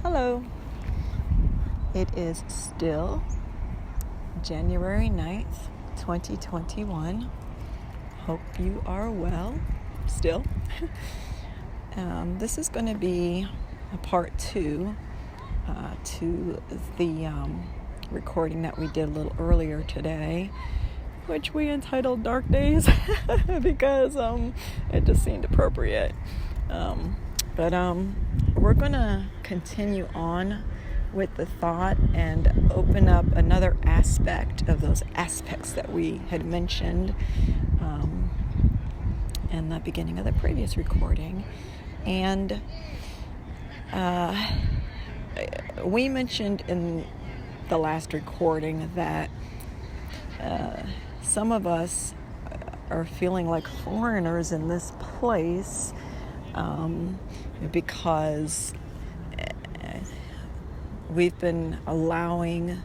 Hello. It is still January 9th, 2021. Hope you are well still. This is going to be a part two to the recording that we did a little earlier today, which we entitled Dark Days because it just seemed appropriate. But we're going to continue on with the thought and open up another aspect of those aspects that we had mentioned in the beginning of the previous recording. And we mentioned in the last recording that some of us are feeling like foreigners in this place because we've been allowing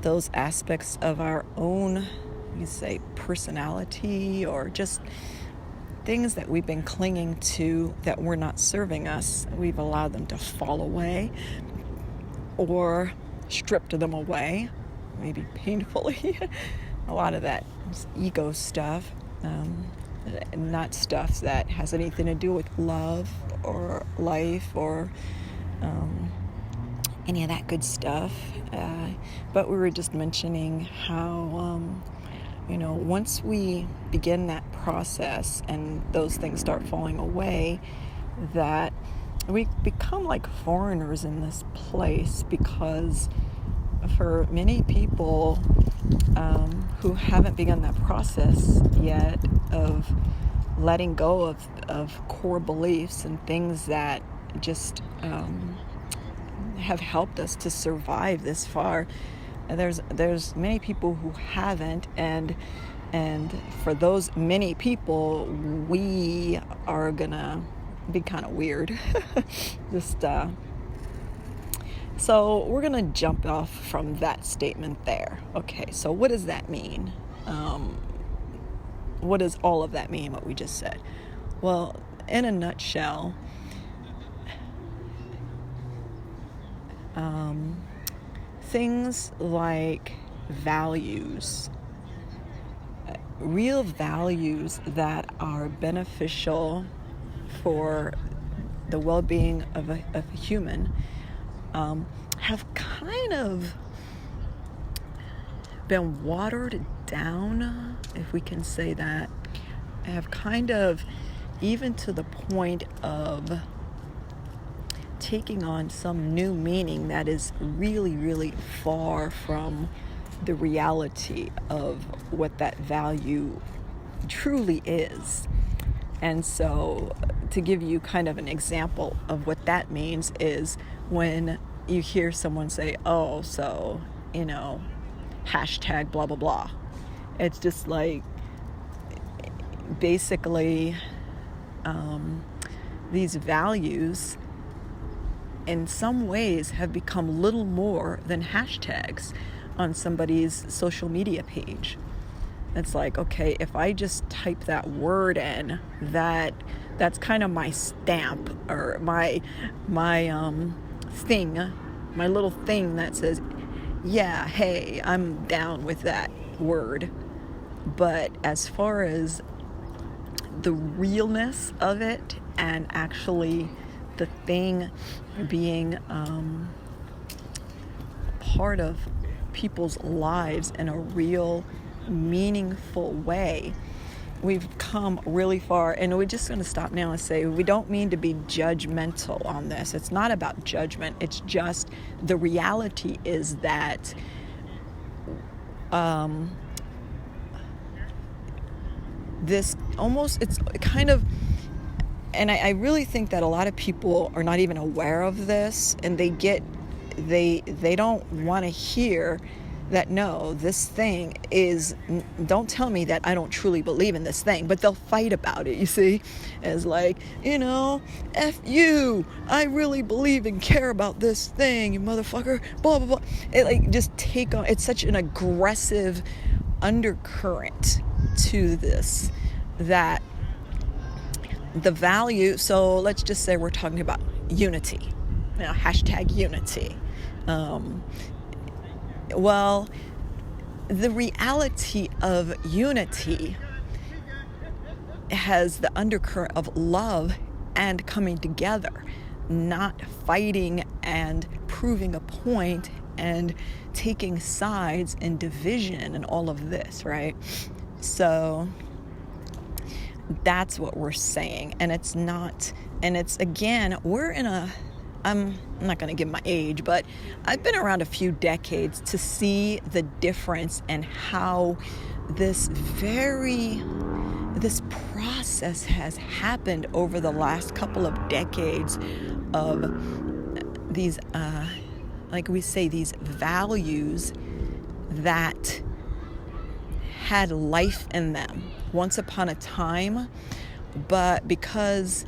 those aspects of our own, you say, personality, or just things that we've been clinging to that were not serving us. We've allowed them to fall away or stripped them away, maybe painfully. A lot of that is ego stuff, not stuff that has anything to do with love or life or any of that good stuff. But we were just mentioning how, once we begin that process and those things start falling away, that we become like foreigners in this place, because for many people who haven't begun that process yet of letting go of core beliefs and things that just have helped us to survive this far, there's many people who haven't, and for those many people, we are gonna be kind of weird. So we're gonna jump off from that statement there. Okay, so what does that mean? What does all of that mean, what we just said? Well, in a nutshell, things like values, real values that are beneficial for the well-being of a human, have kind of been watered down, if we can say that, have kind of, even to the point of taking on some new meaning that is really, really far from the reality of what that value truly is. And so, to give you kind of an example of what that means is when you hear someone say, oh, so, hashtag blah, blah, blah. It's just like, basically, these values in some ways have become little more than hashtags on somebody's social media page. It's like, okay, if I just type that word in, that's kind of my stamp, or my thing, my little thing that says, yeah, hey, I'm down with that word. But as far as the realness of it, and actually the thing being part of people's lives in a real meaningful way, we've come really far. And we're just going to stop now and say, we don't mean to be judgmental on this. It's not about judgment. It's just the reality is that this almost, it's kind of, and I really think that a lot of people are not even aware of this, and they don't want to hear that, no, this thing is, don't tell me that I don't truly believe in this thing, but they'll fight about it, you see, as like, F you, I really believe and care about this thing, you motherfucker, blah, blah, blah. It like just take on, it's such an aggressive undercurrent to this, that the value, so let's just say we're talking about unity, hashtag unity. Well, the reality of unity has the undercurrent of love and coming together, not fighting and proving a point and taking sides and division and all of this, right? So that's what we're saying. And it's again, we're in I'm not going to give my age, but I've been around a few decades to see the difference and how this process has happened over the last couple of decades of these, like we say, these values that had life in them once upon a time, but because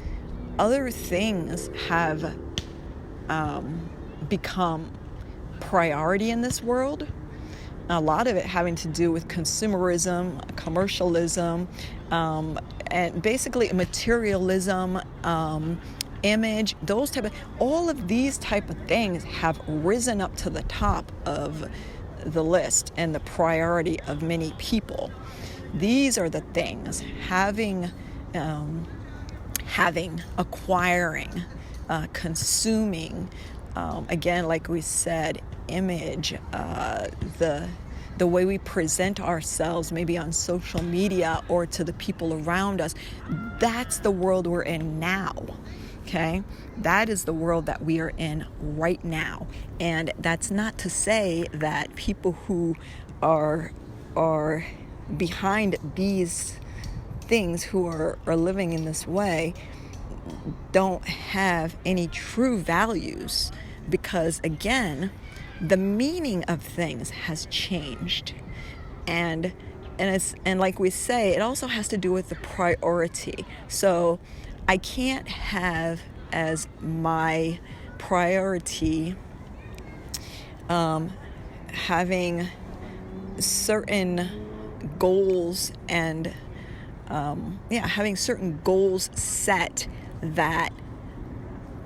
other things have become priority in this world, a lot of it having to do with consumerism, commercialism, and basically materialism, image, all of these type of things have risen up to the top of the list and the priority of many people. These are the things, acquiring, consuming, again, like we said, image, the way we present ourselves, maybe on social media or to the people around us. That's the world we're in now. Okay, that is the world that we are in right now. And that's not to say that people who are behind these things, who are living in this way, don't have any true values, because again, the meaning of things has changed. And like we say, it also has to do with the priority. So I can't have as my priority having certain goals and having certain goals set that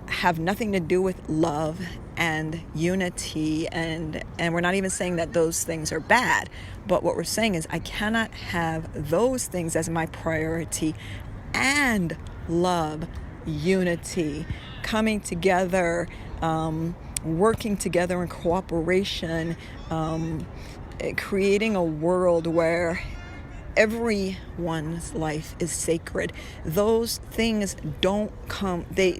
have nothing to do with love and unity, and we're not even saying that those things are bad, but what we're saying is I cannot have those things as my priority and love, unity, coming together, working together in cooperation, creating a world where everyone's life is sacred. Those things don't come, they're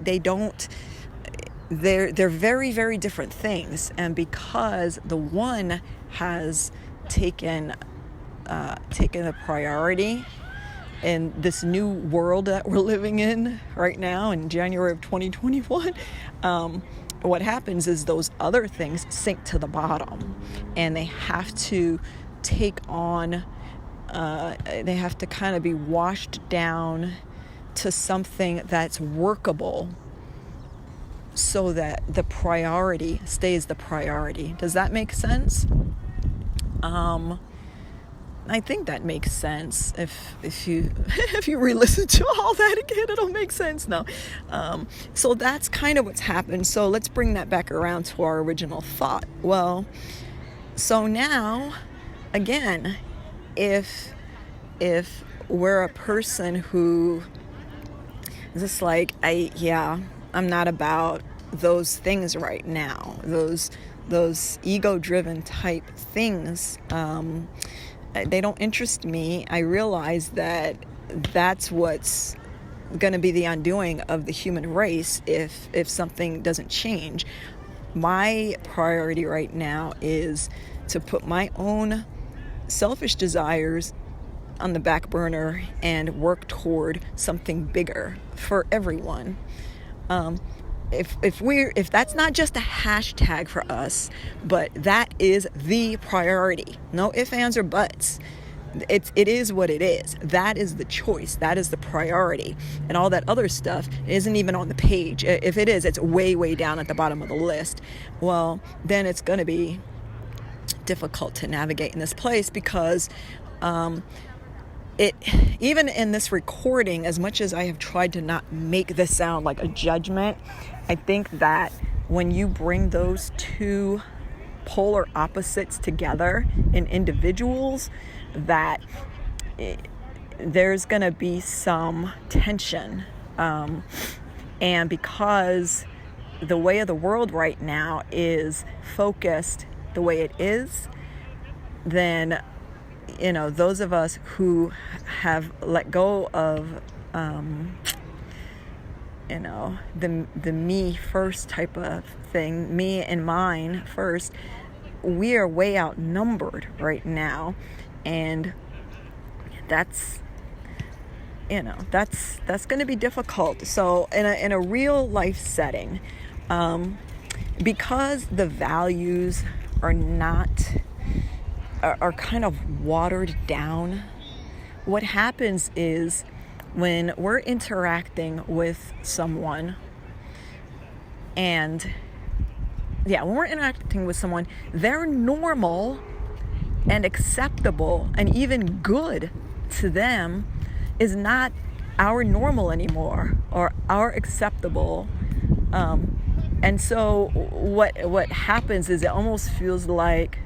very, very different things. And because the one has taken the priority in this new world that we're living in right now in January of 2021, what happens is those other things sink to the bottom, and they have to take on, they have to kind of be washed down to something that's workable so that the priority stays the priority. Does that make sense? I think that makes sense. If you if you re-listen to all that again, it'll make sense now. So that's kind of what's happened. So let's bring that back around to our original thought. Well, so now, again, if we're a person who is just like, I'm not about those things right now, those ego-driven type things, they don't interest me. I realize that that's what's going to be the undoing of the human race if something doesn't change. My priority right now is to put my own selfish desires on the back burner and work toward something bigger for everyone. If that's not just a hashtag for us, but that is the priority. No ifs, ands, or buts. It is what it is. That is the choice. That is the priority. And all that other stuff isn't even on the page. If it is, it's way, way down at the bottom of the list. Well, then it's going to be difficult to navigate in this place, because even in this recording, as much as I have tried to not make this sound like a judgment, I think that when you bring those two polar opposites together in individuals, that there's going to be some tension. And because the way of the world right now is focused the way it is, then, those of us who have let go of, the me first type of thing, me and mine first, we are way outnumbered right now. And that's going to be difficult. So in a real life setting, because the values are kind of watered down, what happens is when we're interacting with someone, they're normal and acceptable and even good to them is not our normal anymore, or our acceptable. And so what happens is it almost feels like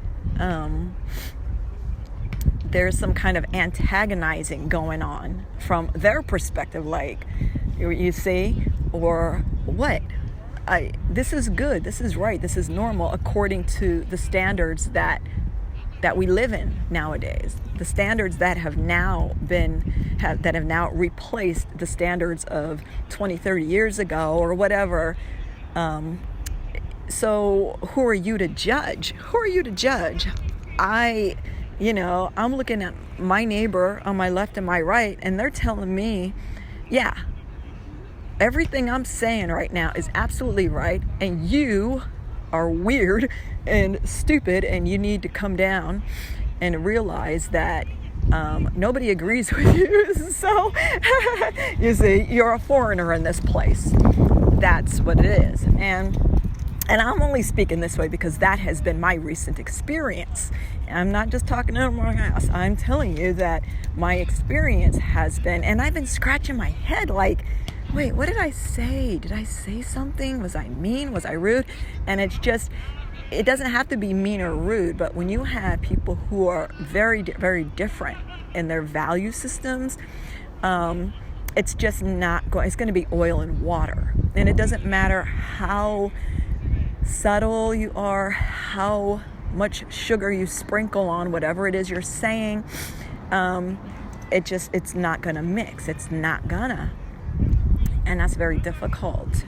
there's some kind of antagonizing going on from their perspective, like, you see, or what? This is good, this is right, this is normal according to the standards that we live in nowadays, the standards that have now replaced the standards of 20, 30 years ago or whatever. So who are you to judge? I'm looking at my neighbor on my left and my right, and they're telling me, yeah, everything I'm saying right now is absolutely right, and you are weird and stupid, and you need to come down and realize that nobody agrees with you. So you see, you're a foreigner in this place. That's what it is. And I'm only speaking this way because that has been my recent experience. I'm not just talking to my ass. I'm telling you that my experience has been, and I've been scratching my head like, wait, what did I say? Did I say something? Was I mean? Was I rude? And it's just, it doesn't have to be mean or rude, but when you have people who are very, very different in their value systems, it's just not going, it's going to be oil and water. And it doesn't matter how subtle you are, how much sugar you sprinkle on whatever it is you're saying, it's not gonna mix. It's not gonna, and that's very difficult.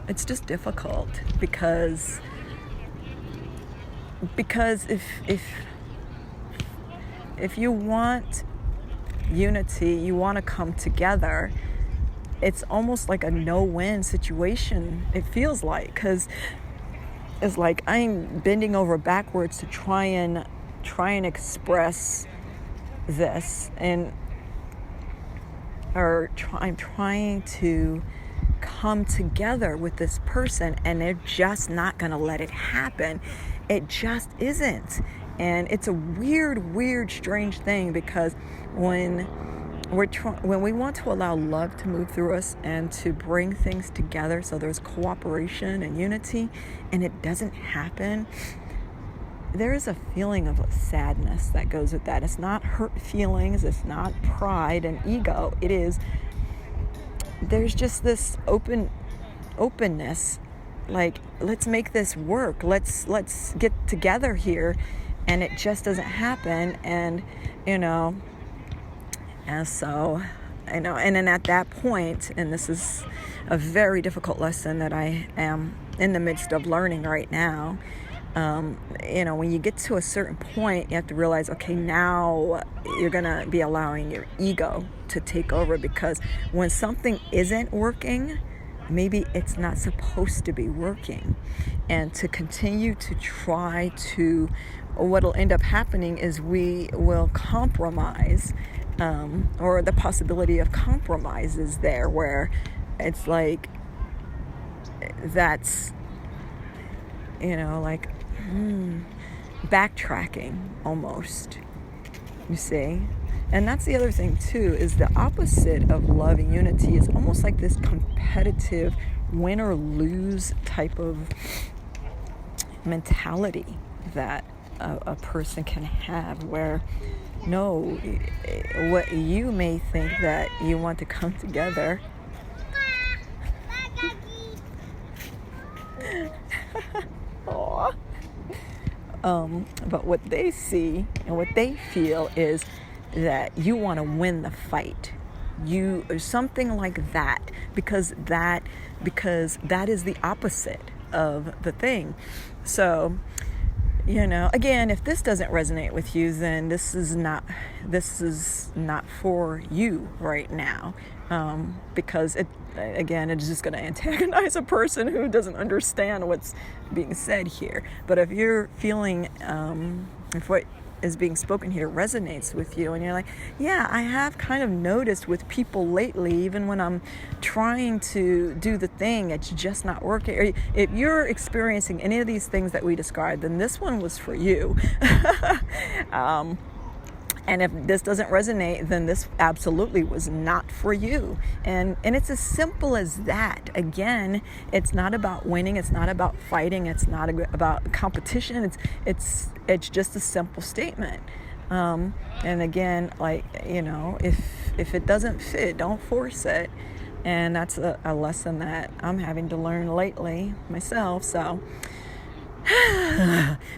It's just difficult because if you want unity, you want to come together, it's almost like a no-win situation, it feels like, because it's like I'm bending over backwards to try and express this, I'm trying to come together with this person, and they're just not going to let it happen. It just isn't. And it's a weird, strange thing, because when we want to allow love to move through us and to bring things together, so there's cooperation and unity, and it doesn't happen, there is a feeling of sadness that goes with that. It's not hurt feelings, it's not pride and ego. It is, there's just this openness, like, let's make this work, let's get together here, and it just doesn't happen. And so, and then at that point, and this is a very difficult lesson that I am in the midst of learning right now, when you get to a certain point, you have to realize, okay, now you're going to be allowing your ego to take over, because when something isn't working, maybe it's not supposed to be working. And to continue to try to, what'll end up happening is we will compromise, or the possibility of compromise is there, where it's like, that's, backtracking almost, you see. And that's the other thing too, is the opposite of love and unity is almost like this competitive win or lose type of mentality that a person can have, where no, what you may think that you want to come together but what they see and what they feel is that you want to win the fight, you or something like that, because that is the opposite of the thing. So, again, if this doesn't resonate with you, then this is not for you right now, because it's just going to antagonize a person who doesn't understand what's being said here. But if you're feeling, if what is being spoken here resonates with you, and you're like, yeah, I have kind of noticed with people lately, even when I'm trying to do the thing, it's just not working. Or if you're experiencing any of these things that we described, then this one was for you. And if this doesn't resonate, then this absolutely was not for you. And it's as simple as that. Again, it's not about winning. It's not about fighting. It's not about competition. It's just a simple statement. And again, if it doesn't fit, don't force it. And that's a lesson that I'm having to learn lately myself. So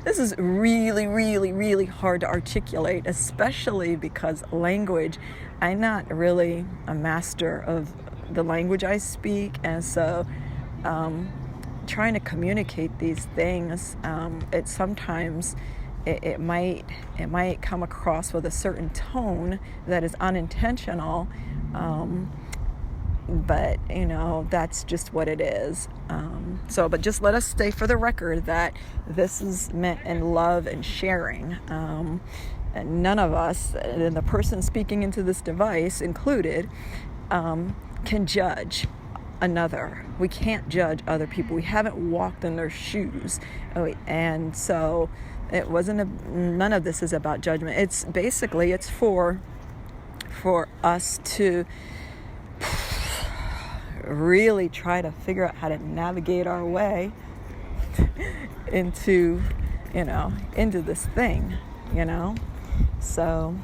this is really, really, really hard to articulate, especially because language, I'm not really a master of the language I speak, and so trying to communicate these things, it might come across with a certain tone that is unintentional, but that's just what it is. But just let us stay for the record that this is meant in love and sharing. And none of us, and the person speaking into this device included, can judge another. We can't judge other people. We haven't walked in their shoes. And so none of this is about judgment. It's basically, it's for us to really try to figure out how to navigate our way into this thing, so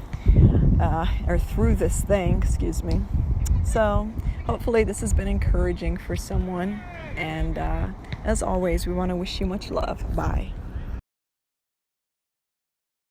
or through this thing, excuse me. So hopefully this has been encouraging for someone, and as always, we want to wish you much love. Bye.